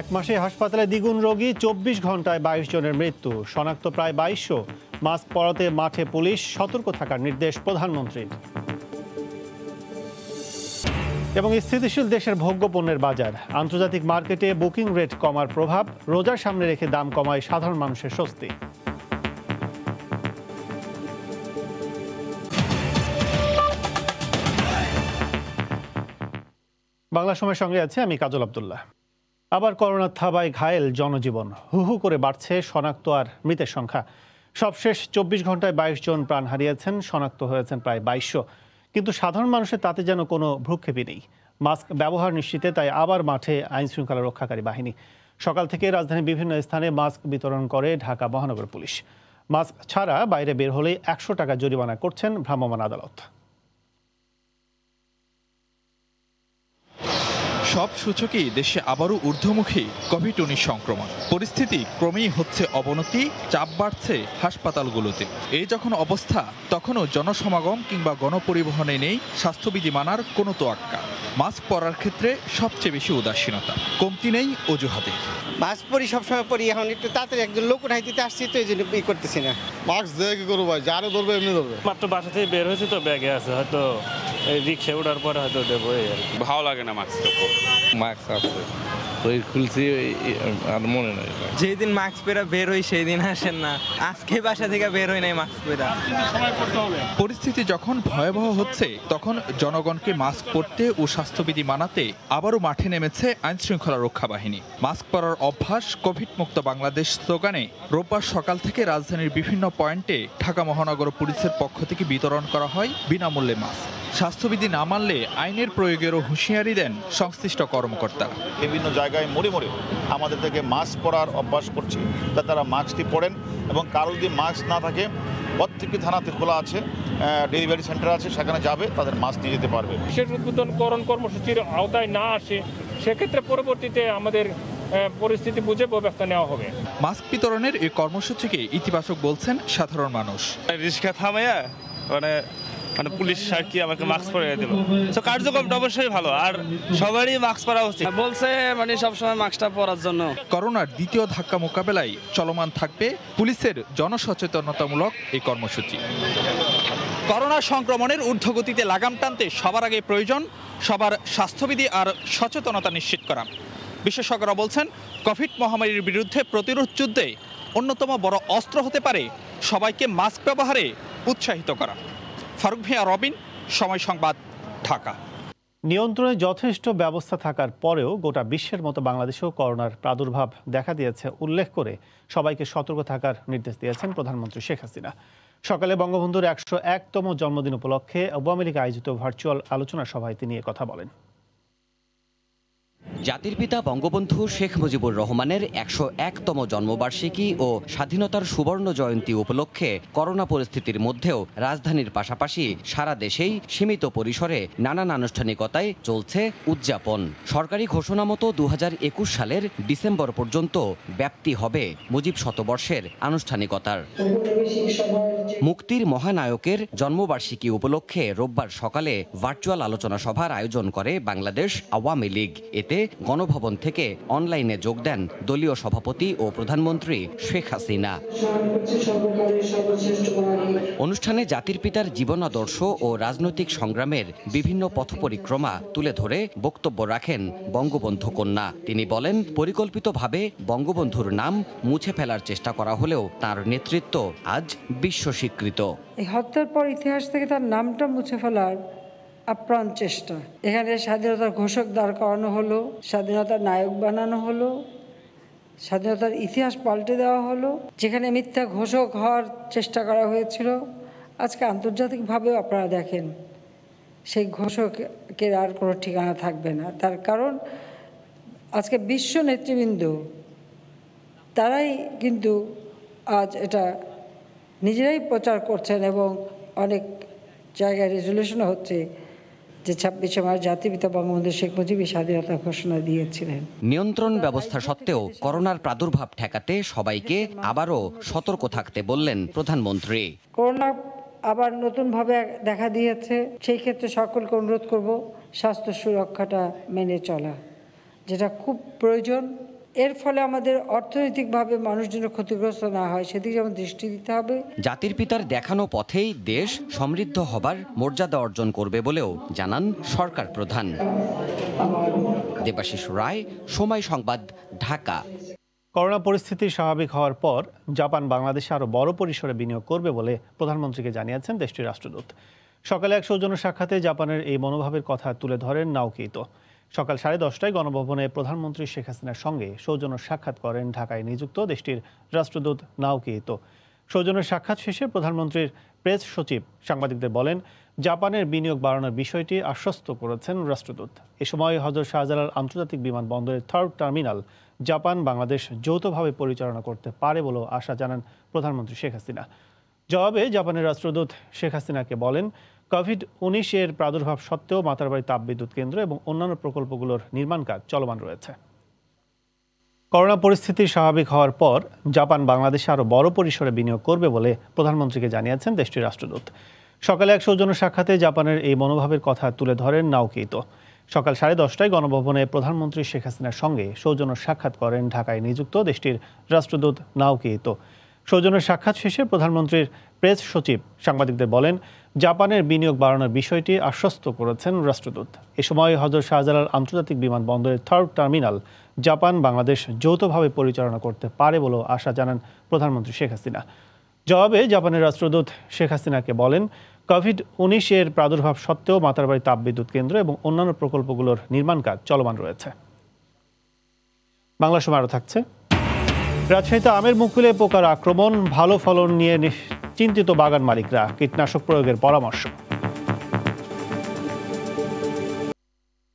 এক মাসে হাসপাতালে দ্বিগুণ রোগী, ২৪ ঘন্টায় ২২ জনের মৃত্যু, শনাক্ত প্রায় ২২০০। মাস্ক পরাতে মাঠে পুলিশ, সতর্ক থাকার নির্দেশ প্রধানমন্ত্রীর। এবং স্থিতিশীল দেশের ভোগ্যপণ্যের বাজার, আন্তর্জাতিক মার্কেটে বুকিং রেট কমার প্রভাব, রোজার সামনে রেখে দাম কমায় সাধারণ মানুষের স্বস্তি। বাংলা সময়ের সঙ্গে আছে আমি কাজল আব্দুল্লাহ। আবার করোনার থাবায় ঘায়েল জনজীবন, হু হু করে বাড়ছে শনাক্ত আর মৃতের সংখ্যা। সবশেষ ২৪ ঘন্টায় ২২ জন প্রাণ হারিয়েছেন, শনাক্ত হয়েছেন প্রায় ২২০০। কিন্তু সাধারণ মানুষের তাতে যেন কোনো ভ্রুক্ষেপই নেই। মাস্ক ব্যবহার নিশ্চিতে তাই আবার মাঠে আইন শৃঙ্খলা রক্ষাকারী বাহিনী। সকাল থেকে রাজধানীর বিভিন্ন স্থানে মাস্ক বিতরণ করে ঢাকা মহানগর পুলিশ। মাস্ক ছাড়া বাইরে বের হলে ১০০ টাকা জরিমানা করছেন ভ্রাম্যমাণ আদালত। সব সূচকেই দেশে আবারও ঊর্ধ্বমুখী কোভিড-১৯ সংক্রমণ। পরিস্থিতি ক্রমেই হচ্ছে অবনতি, চাপ বাড়ছে হাসপাতালগুলোতে। এই যখন অবস্থা, তখনও জনসমাগম কিংবা গণপরিবহনে নেই স্বাস্থ্যবিধি মানার কোনো তোয়াক্কা। মাস্ক পরার ক্ষেত্রে সবচেয়ে বেশি উদাসীনতা, কমতি নেই অজুহাতে। মাস্ক পরি সবসময় পরি, এখন একটু তাড়াতাড়ি একজন লোক উঠাই দিতে আসছি তো এই জন্য করতেছি না। মাস্ক দিয়ে কি করবো ভাই, যারে ধরবে এমনি ধরবে। মাত্র বাসা থেকে বের হয়েছে তো ব্যাগে আছে, হয়তো এই রিক্সা ওঠার পরে হয়তো দেবো। ভালো লাগে না মাস্ক আছে ওই খুলছি আর মনে নাই। যেই দিন মাস্ক পরে বের হই সেই দিন আসেন না, আজকে বাসা থেকে বের হই নাই মাস্ক পরে। পরিস্থিতি যখন ভয়াবহ হচ্ছে, তখন জনগণকে মাস্ক পরতে ও স্বাস্থ্যবিধি মানাতে আবারও মাঠে নেমেছে আইন শৃঙ্খলা রক্ষা বাহিনী। মাস্ক পরার অভ্যাস, কোভিড মুক্ত বাংলাদেশ স্লোগানে রোববার সকাল থেকে রাজধানীর বিভিন্ন পয়েন্টে ঢাকা মহানগর পুলিশের পক্ষ থেকে বিতরণ করা হয় বিনামূল্যে মাস্ক। স্বাস্থ্যবিধি না মানলে আইনের প্রয়োগেরও হুঁশিয়ারি দেন সংশ্লিষ্ট কর্মকর্তারা। বিভিন্ন জায়গায় মোড়ে মোড়ে আমাদের থেকে মাস্ক পরার অভ্যাস করছি, যাতে তারা মাস্কটি পরেন এবং কারো যদি মাস্ক না থাকে প্রত্যেকটি থানাতে খোলা আছে, ডেলিভারি সেন্টার আছে, সেখানে যাবে, তাদের মাস্ক নিয়ে যেতে পারবে। বিশেষ উদ্বোধনকরণ কর্মসূচির আওতায় না আসে সেক্ষেত্রে পরবর্তীতে আমাদের পরিস্থিতি বুঝে ব্যবস্থা নেওয়া হবে। মাস্ক বিতরণের এই কর্মসূচিকে ইতিবাচক বলছেন সাধারণ মানুষ। রিক্সা থামাইয়া মানে পুলিশ আর কি আমাকে মাস্ক পরিয়ে দিল, তো কার্যক্রমটা অবশ্যই ভালো, আর সবারই মাস্ক পরা উচিত বলছে, মানে সবসময় মাস্কটা পরার জন্য। করোনার দ্বিতীয় ধাক্কা মোকাবেলায় চলমান থাকবে পুলিশের জনসচেতনতামূলক এই কর্মসূচি। করোনা সংক্রমণের ঊর্ধ্বগতিতে লাগাম টানতে সবার আগে প্রয়োজন সবার স্বাস্থ্যবিধি আর সচেতনতা নিশ্চিত করা। বিশেষজ্ঞরা বলছেন, কোভিড মহামারীর বিরুদ্ধে প্রতিরোধ যুদ্ধে অন্যতম বড় অস্ত্র হতে পারে সবাইকে মাস্ক ব্যবহারে উৎসাহিত করা। ফারুক ভিয়া, রবিন, সময় সংবাদ, ঢাকা। নিয়ন্ত্রণে যথেষ্ট ব্যবস্থা থাকার পরেও গোটা বিশ্বের মতো বাংলাদেশেও করোনার প্রাদুর্ভাব দেখা দিয়েছে উল্লেখ করে সবাইকে সতর্ক থাকার নির্দেশ দিয়েছেন প্রধানমন্ত্রী শেখ হাসিনা। সকালে বঙ্গবন্ধুর ১০১তম জন্মদিন উপলক্ষে আওয়ামী লীগ আয়োজিত ভার্চুয়াল আলোচনা সভায় তিনি কথা বলেন। জাতির পিতা বঙ্গবন্ধু শেখ মুজিবুর রহমানের ১০১তম জন্মবার্ষিকী ও স্বাধীনতার সুবর্ণ জয়ন্তী উপলক্ষে করোনা পরিস্থিতির মধ্যেও রাজধানীর পাশাপাশি সারা দেশেই সীমিত পরিসরে নানান আনুষ্ঠানিকতায় চলছে উদযাপন। সরকারি ঘোষণা মতো ২০২১ সালের ডিসেম্বর পর্যন্ত ব্যাপ্তি হবে মুজিব শতবর্ষের আনুষ্ঠানিকতার। মুক্তির মহানায়কের জন্মবার্ষিকী উপলক্ষে রোববার সকালে ভার্চুয়াল আলোচনা সভার আয়োজন করে বাংলাদেশ আওয়ামী লীগ। এতে গণভবন থেকে অনলাইনে যোগ দেন দলীয় সভাপতি ও প্রধানমন্ত্রী শেখ হাসিনা। অনুষ্ঠানে জাতির পিতার জীবনাদর্শ ও রাজনৈতিক সংগ্রামের বিভিন্ন পথপরিক্রমা তুলে ধরে বক্তব্য রাখেন বঙ্গবন্ধু কন্যা। তিনি বলেন, পরিকল্পিতভাবে বঙ্গবন্ধুর নাম মুছে ফেলার চেষ্টা করা হলেও তার নেতৃত্ব আজ বিশ্ব স্বীকৃত। এই হত্যার পর ইতিহাস থেকে তার নামটা মুছে ফেলার আপ্রাণ চেষ্টা। এখানে স্বাধীনতার ঘোষক দাঁড় করানো হলো, স্বাধীনতার নায়ক বানানো হলো, স্বাধীনতার ইতিহাস পাল্টে দেওয়া হলো। যেখানে মিথ্যা ঘোষক হওয়ার চেষ্টা করা হয়েছিল, আজকে আন্তর্জাতিকভাবেও আপনারা দেখেন সেই ঘোষকের আর কোনো ঠিকানা থাকবে না। তার কারণ আজকে বিশ্ব নেতৃবৃন্দ তারাই কিন্তু আজ এটা নিজেরাই প্রচার করছেন এবং অনেক জায়গায় রেজলিউশনও হচ্ছে যে ২৬শে মার্চ জাতিপিতা বঙ্গবন্ধু শেখ মুজিবুর স্বাধীনতা ঘোষণা দিয়েছিলেন। নিয়ন্ত্রণ ব্যবস্থা সত্ত্বেও করোনার প্রাদুর্ভাব ঠেকাতে সবাইকে আবারও সতর্ক থাকতে বললেন প্রধানমন্ত্রী। করোনা আবার নতুনভাবে দেখা দিয়েছে, সেই ক্ষেত্রে সকলকে অনুরোধ করব স্বাস্থ্য সুরক্ষাটা মেনে চলা, যেটা খুব প্রয়োজন এর ফলে আমাদের অর্থনৈতিকভাবে মানুষ যেন ক্ষতিগ্রস্ত না হয় সেদিকে যেমন দৃষ্টি দিতে হবে। জাতির পিতার দেখানো পথেই দেশ সমৃদ্ধ হবার মর্যাদা অর্জন করবে বলেও জানান সরকার প্রধান। দেবাশিস রায়, সময় সংবাদ, ঢাকা। করোনা পরিস্থিতি স্বাভাবিক হওয়ার পর জাপান বাংলাদেশে আরও বড় পরিসরে বিনিয়োগ করবে বলে প্রধানমন্ত্রীকে জানিয়েছেন দেশটির রাষ্ট্রদূত। সকালে এক সৌজন্য সাক্ষাতে জাপানের এই মনোভাবের কথা তুলে ধরেন নাওকি ইতো। সকাল 10:30টায় গণভবনে প্রধানমন্ত্রী শেখ হাসিনার সঙ্গে সৌজন্য সাক্ষাৎ করেন ঢাকায় নিযুক্ত দেশটির রাষ্ট্রদূত নাওকি ইতো। সৌজন্য সাক্ষাৎ শেষে প্রধানমন্ত্রীর প্রেস সচিব সাংবাদিকদের বলেন, জাপানের বিনিয়োগ বাড়ানোর বিষয়টি আশ্বস্ত করেছেন রাষ্ট্রদূত। এ সময় হযরত শাহজালাল আন্তর্জাতিক বিমানবন্দরের 3rd টার্মিনাল জাপান বাংলাদেশ যৌথভাবে পরিচালনা করতে পারে বলেও আশা জানান প্রধানমন্ত্রী শেখ হাসিনা। জবাবে জাপানের রাষ্ট্রদূত শেখ হাসিনাকে বলেন, কোভিড-19 এর প্রাদুর্ভাব সত্ত্বেও মাতারবাড়ি তাপবিদ্যুৎ কেন্দ্র এবং অন্যান্য প্রকল্পগুলোর নির্মাণ কাজ চলমান রয়েছে। করোনা পরিস্থিতি স্বাভাবিক হওয়ার পর জাপান বাংলাদেশে আরও বড় পরিসরে বিনিয়োগ করবে বলে প্রধানমন্ত্রীকে জানিয়েছেন দেশটির রাষ্ট্রদূত। সকালে এক সৌজন্য সাক্ষাতে জাপানের এই মনোভাবের কথা তুলে ধরেন নাওকি ইতো। সকাল 10:30টায় গণভবনে প্রধানমন্ত্রী শেখ হাসিনার সঙ্গে সৌজন্য সাক্ষাৎ করেন ঢাকায় নিযুক্ত দেশটির রাষ্ট্রদূত নাওকি ইতো। সৌজন্য সাক্ষাৎ শেষে প্রধানমন্ত্রীর প্রেস সচিব সাংবাদিকদের বলেন, জাপানের বিনিয়োগ বাড়ানোর বিষয়টি আশ্বস্ত করেছেন রাষ্ট্রদূত। এ সময় হযরত শাহজালাল আন্তর্জাতিক বিমানবন্দরের 3rd টার্মিনাল জাপান বাংলাদেশ যৌথভাবে পরিচালনা করতে পারে বলেও আশা জানান প্রধানমন্ত্রী শেখ হাসিনা। জবাবে জাপানের রাষ্ট্রদূত শেখ হাসিনাকে বলেন, কোভিড-19 এর প্রাদুর্ভাব সত্ত্বেও মাতারবাড়ি তাপবিদ্যুৎ কেন্দ্র এবং অন্যান্য প্রকল্পগুলোর নির্মাণ কাজ চলমান রয়েছে। বাংলা সময় আরও থাকছে। রাজশাহীতে আমের মুকুলে পোকার আক্রমণ, ভালো ফলন নিয়ে চিন্তিত বাগান মালিকরা, কীটনাশক প্রয়োগের পরামর্শ।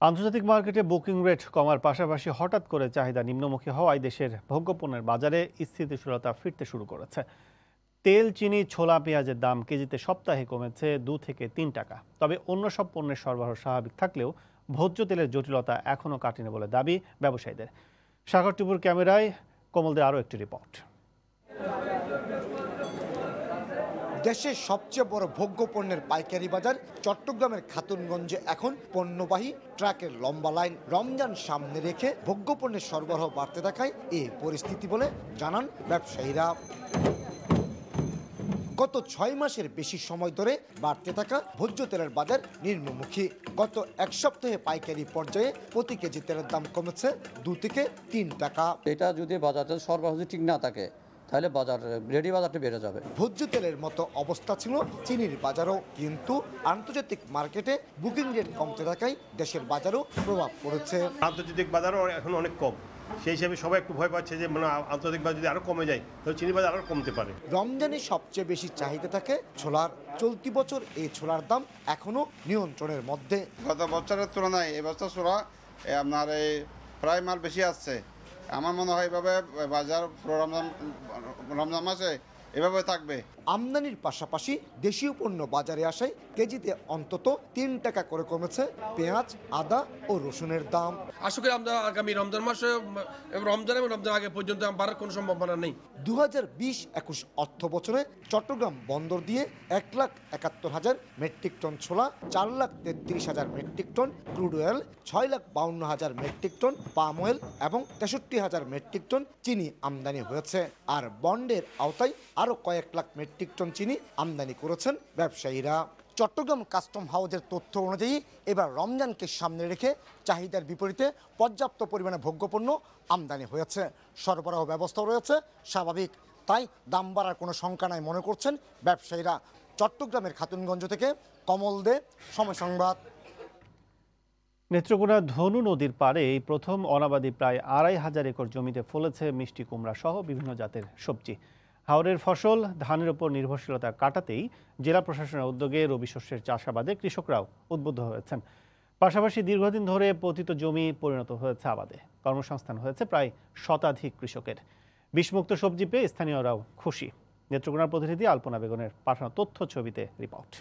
আন্তর্জাতিক মার্কেটে বুকিং রেট কমার পাশাপাশি হঠাৎ করে চাহিদা নিম্নমুখী হওয়ায় দেশের ভোগ্যপণ্যের বাজারে স্থিতিশীলতা ফিরতে শুরু করেছে। তেল, চিনি, ছোলা, পেঁয়াজের দাম কেজিতে সপ্তাহে কমেছে 2 থেকে 3 টাকা। তবে অন্য সব পণ্যের সরবরাহ স্বাভাবিক থাকলেও ভোজ্য তেলের জটিলতা এখনও কাটেনি বলে দাবি ব্যবসায়ীদের। সাগর টিপুর ক্যামেরায় কমলদের আরও একটি রিপোর্ট। দেশের সবচেয়ে বড় ভোগ্য পণ্যের পাইকারি বাজার চট্টগ্রামের খাতুনগঞ্জে এখন পণ্যবাহী ট্রাকের লম্বা লাইন। রমজান সামনে রেখে ভোগ্য পণ্যের সরবরাহ বাড়তে থাকায় এই পরিস্থিতি বলে জানান ব্যবসায়ীরা। গত 6 মাসের বেশি সময় ধরে বাড়তে থাকা ভোজ্য তেলের বাজার নিম্নমুখী। গত এক সপ্তাহে পাইকারি পর্যায়ে প্রতি কেজি তেলের দাম কমেছে 2 থেকে 3 টাকা। এটা যদি বাজারে সরবরাহ ঠিক না থাকে তাহলে বাজার রেডি বাজারটা বেড়ে যাবে। ভোজ্য তেলের মতো অবস্থা ছিল চিনির বাজারও, কিন্তু আন্তর্জাতিক মার্কেটে বুকিং রেট কমতে থাকায় দেশের বাজারও প্রভাব পড়েছে। আন্তর্জাতিক বাজারও এখন অনেক কম, সেই হিসাবে সবাই একটু ভয় পাচ্ছে যে আন্তর্জাতিক বাজার যদি আরো কমে যায় তাহলে চিনি বাজার আরো কমতে পারে। রমজানে সবচেয়ে বেশি চাহিদা থাকে ছোলার। চলতি বছর এই ছোলার দাম এখনো নিয়ন্ত্রণের মধ্যে। গত বছরের তুলনায় এবছর ছোলা আপনার এই প্রায় মাল বেশি আসছে। আমার মনে হয় এভাবে বাজার রমজান মাসে এভাবে থাকবে। আমদানির পাশাপাশি দেশীয় পণ্য বাজারে আসায় কেজিতে অন্তত 3 টাকা করে কমেছে পেঁয়াজ, আদা ও রসুনের দাম। আশা করি আমরা আগামী রমজান মাসে রমজান এবং রমজান আগে পর্যন্ত বাড়ার কোনো সম্ভাবনা নেই। 2020-21 অর্থ বছরে চট্টগ্রাম বন্দর দিয়ে 1,71,000 মেট্রিক টন ছোলা, 4,33,000 metric ton crude oil, 6,52,000 metric ton palm oil এবং 63,000 মেট্রিক টন চিনি আমদানি হয়েছে। আর বন্ডের আওতায় আরও কয়েক লাখ মেট্রিক টন চিনি আমদানি করেছেন ব্যবসায়ীরা। চট্টগ্রাম কাস্টম হাউসের তথ্য অনুযায়ী এবার রমজানকে সামনে রেখে চাহিদার বিপরীতে পর্যাপ্ত পরিমাণে ভোগ্যপণ্য আমদানি হয়েছে। সরবরাহ ব্যবস্থা রয়েছে স্বাভাবিক, তাই দাম বাড়ার কোনো শঙ্কা নাই মনে করছেন ব্যবসায়ীরা। চট্টগ্রামের খাতুনগঞ্জ থেকে কমল দে, সময় সংবাদ। নেত্রকোনা ধনু নদীর পাড়ে এই প্রথম অনাবাদি প্রায় 2,500 একর জমিতে ফলেছে মিষ্টি কুমড়া সহ বিভিন্ন জাতের সবজি। হাওরের ফসল ধানের উপর নির্ভরশীলতা কাটাতেই জেলা প্রশাসনের উদ্যোগে রবি শস্যের চাষাবাদে কৃষকরাও উদ্বুদ্ধ হয়েছেন। পাশাপাশি দীর্ঘদিন ধরে পতিত জমি পরিণত হয়েছে আবাদে। কর্মসংস্থান হয়েছে প্রায় শতাধিক কৃষকের। বিষমুক্ত সবজি পেয়ে স্থানীয়রাও খুশি। নেত্রকোনার প্রতিনিধি আলপনা বেগমের পাঠানো তথ্য ছবিতে রিপোর্ট।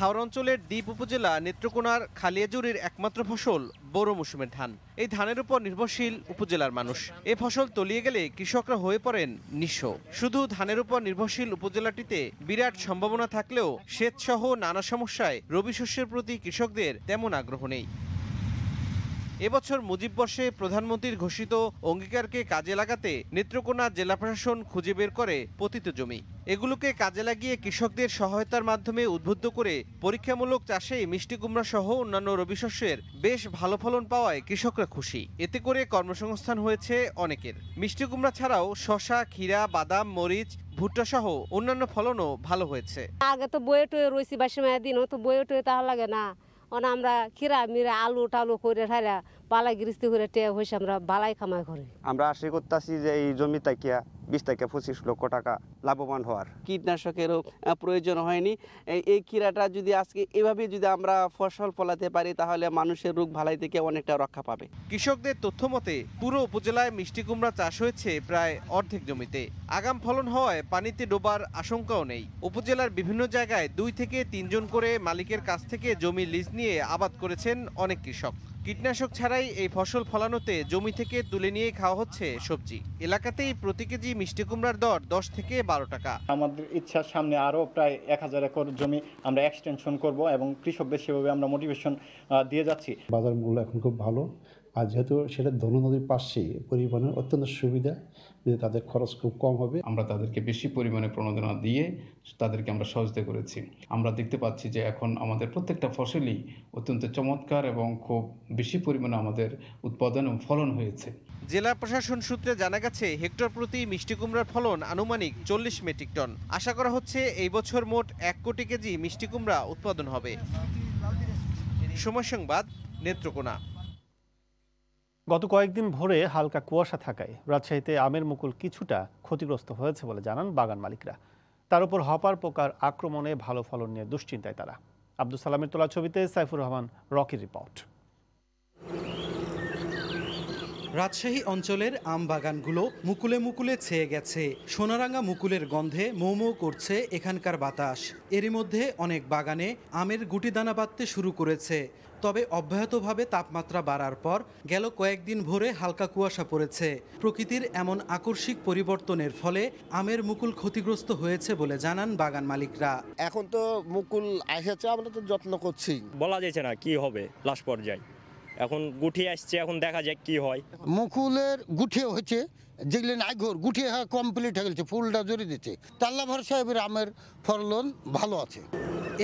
হাওর অঞ্চলের দ্বীপ উপজেলা নেত্রকোনার খালিয়াজুরির একমাত্র ফসল বোরো মৌসুমের ধান। এই ধানের উপর নির্ভরশীল উপজেলার মানুষ। এ ফসল তলিয়ে গেলে কৃষকরা হয়ে পড়েন নিঃস্ব। শুধু ধানের উপর নির্ভরশীল উপজেলাটিতে বিরাট সম্ভাবনা থাকলেও সেচসহ নানা সমস্যায় রবি শস্যের প্রতি কৃষকদের তেমন আগ্রহ নেই। এবছর মুজিব বর্ষে প্রধানমন্ত্রীর ঘোষিত অঙ্গীকারকে কাজে লাগাতে নেত্রকোনা জেলা প্রশাসন খুঁজে বের করে পতিত জমি। এগুলোকে কাজে লাগিয়ে কৃষকদের সহায়তার মাধ্যমে উদ্বুদ্ধ করে পরীক্ষামূলক চাষে মিষ্টি কুমড়া সহ অন্যান্য রবি শস্যের বেশ ভালো ফলন পাওয়ায় কৃষকরা খুশি। এতে করে কর্মসংস্থান হয়েছে অনেকের। মিষ্টি কুমড়া ছাড়াও শসা, ক্ষীরা, বাদাম, মরিচ, ভুট্টা সহ অন্যান্য ফলনও ভালো হয়েছে। আগে তো বয়ে টয়ে রয়েছি বাসময় দিন তো বয়ে টয়ে তাহলে লাগে না, আমরা ক্ষীরা মিরা আলু টালু করে ঠাইরা পালা গৃহস্থী করে টেয়া হয়েছে, আমরা বালাই কামাই করি। আমরা আশা করতেছি যে এই জমি তাকিয়া 20 থেকে 25 লক্ষ টাকা লাভবান হওয়ার। কীটনাশকেরও প্রয়োজন হয়নি। এই ক্ষীরাটা যদি আজকে এভাবে যদি আমরা ফসল ফলাতে পারি তাহলে মানুষের রোগ ভালাই থেকে অনেকটা রক্ষা পাবে। কৃষকদের তথ্য মতে পুরো উপজেলায় মিষ্টি কুমড়া চাষ হয়েছে প্রায় অর্ধেক জমিতে। আগাম ফলন হওয়ায় পানিতে ডোবার আশঙ্কাও নেই। উপজেলার বিভিন্ন জায়গায় 2 থেকে 3 জন করে মালিকের কাছ থেকে জমি লিজ নিয়ে আবাদ করেছেন অনেক কৃষক। কীটনাশক ছাড়াই এই ফসল ফলানোতে জমি থেকে তুলে নিয়ে খাওয়া হচ্ছে সবজি। এলাকাতেই প্রতি কেজি মিষ্টি কুমড়ার দর 10 থেকে 12 টাকা। আমাদের ইচ্ছার সামনে আরও প্রায় 1000 একর জমি আমরা এক্সটেনশন করব এবং কৃষকদের সেভাবে আমরা মোটিভেশন দিয়ে যাচ্ছি। বাজার মূল্য এখন খুব ভালো, আর যেহেতু সেটা ধনু নদীর পাশেই পরিবহনের অত্যন্ত সুবিধা, তাদের খরচ খুব কম হবে। আমরা তাদেরকে বেশি পরিমাণে প্রণোদনা দিয়ে তাদেরকে আমরা সহযোগিতা করেছি। আমরা দেখতে পাচ্ছি যে এখন আমাদের প্রত্যেকটা ফসলই অত্যন্ত চমৎকার এবং খুব বেশি পরিমাণে আমাদের উৎপাদন এবং ফলন হয়েছে। জেলা প্রশাসন সূত্রে জানা গেছে হেক্টর প্রতি মিষ্টি কুমড়ার ফলন আনুমানিক 40 মেট্রিক টন। আশা করা হচ্ছে এই বছর মোট 1 কোটি কেজি মিষ্টি কুমড়া উৎপাদন হবে। সময় সংবাদ, নেত্রকোনা। গত কয়েকদিন ভোরে হালকা কুয়াশা থাকায় রাজশাহীতে আমের মুকুল কিছুটা ক্ষতিগ্রস্ত হয়েছে বলে জানান বাগান মালিকরা। তার উপর হপার পোকার আক্রমণে ভালো ফলন নিয়ে দুশ্চিন্তায় তারা। আব্দুল সালামের তোলা ছবিতে সাইফুর রহমান রকির রিপোর্ট। রাজশাহী অঞ্চলের আম বাগানগুলো মুকুলে মুকুলে ছেয়ে গেছে। সোনারাঙা মুকুলের গন্ধে মৌ মৌ করছে এখানকার বাতাস। এরই মধ্যে অনেক বাগানে আমের গুটি দানা বাঁধতে শুরু করেছে। তবে অব্যাহতভাবে তাপমাত্রা বাড়ার পর গেল কয়েকদিন ভোরে হালকা কুয়াশা পড়েছে। প্রকৃতির এমন আকস্মিক পরিবর্তনের ফলে আমের মুকুল ক্ষতিগ্রস্ত হয়েছে বলে জানান বাগান মালিকরা। এখন তো মুকুল এসেছে, আমরা তো যত্ন করছি, বলা যাচ্ছে না কি হবে লাস্ট পর্যায়ে। এখন গুটি আসছে, এখন দেখা যাক কি হয়। মুকুলের গুঠে হয়েছে, যেগুলো নাইঘর গুঠে কমপ্লিট হয়ে গেছে, ফুলটা জড়িয়ে দিচ্ছে। তাল্লা ভর সাহেবের আমের ফলন ভালো আছে।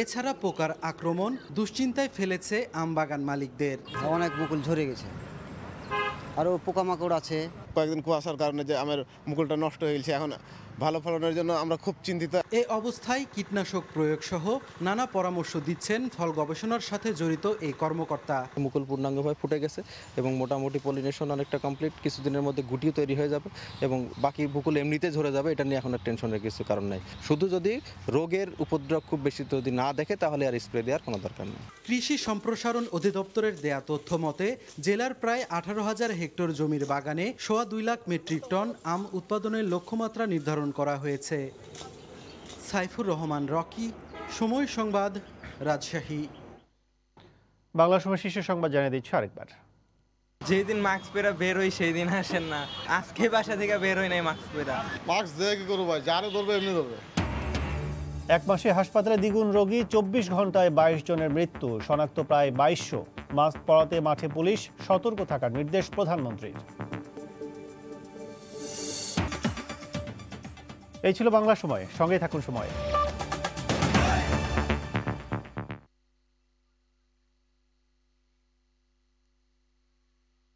এছাড়া পোকার আক্রমণ দুশ্চিন্তায় ফেলেছে আম বাগান মালিকদের। অনেক মুকুল ঝরে গেছে, আরও পোকামাকড় আছে। কয়েকদিন কুয়াশার কারণে যে আমের মুকুলটা নষ্ট হয়ে গেছে, এখন ভালো ফলনের জন্য আমরা খুব চিন্তিত। এই অবস্থায় কীটনাশক প্রয়োগ সহ নানা পরামর্শ দিচ্ছেন ফল গবেষণার সাথে জড়িত এই কর্মকর্তা। মুকুল পূর্ণাঙ্গভাবে ফুটে গেছে এবং মোটামুটি পলিনেশন অনেকটা কমপ্লিট। কিছুদিনের মধ্যে গুটিও তৈরি হয়ে যাবে এবং বাকি মুকুল এমনিতে ঝরে যাবে। এটা নিয়ে এখন আর টেনশনের কিছু কারণ নাই। শুধু যদি রোগের উপদ্রব খুব বেশি যদি না দেখে তাহলে আর স্প্রে দেওয়ার কোনো দরকার নেই। কৃষি সম্প্রসারণ অধিদপ্তরের দেয়া তথ্য মতে জেলার প্রায় 18,000 হেক্টর জমির বাগানে 2.25 লাখ মেট্রিক টন আম উৎপাদনের লক্ষ্যমাত্রা নির্ধারণ করা হয়েছে। সাইফুর রহমান রকি, সময় সংবাদ, রাজশাহী। বাংলা সময় শীর্ষ সংবাদ জানিয়ে দিচ্ছি আরেকবার। যেদিন মাস্ক পরে বের হই সেই দিন আসেন না। আজকে বাসা থেকে বের হই নাই মাস্ক পরে। মাস্ক দিয়ে কি করবো ভাই, যারে ধরবে এমনি ধরবে। 1 মাসে হাসপাতালে দ্বিগুণ রোগী, 24 ঘন্টায় 22 জনের মৃত্যু, শনাক্ত প্রায় 2200। মাস্ক পরাতে মাঠে পুলিশ, সতর্ক থাকার নির্দেশ প্রধানমন্ত্রীর। এই ছিল বাংলা সময়, সঙ্গে থাকুন সময়।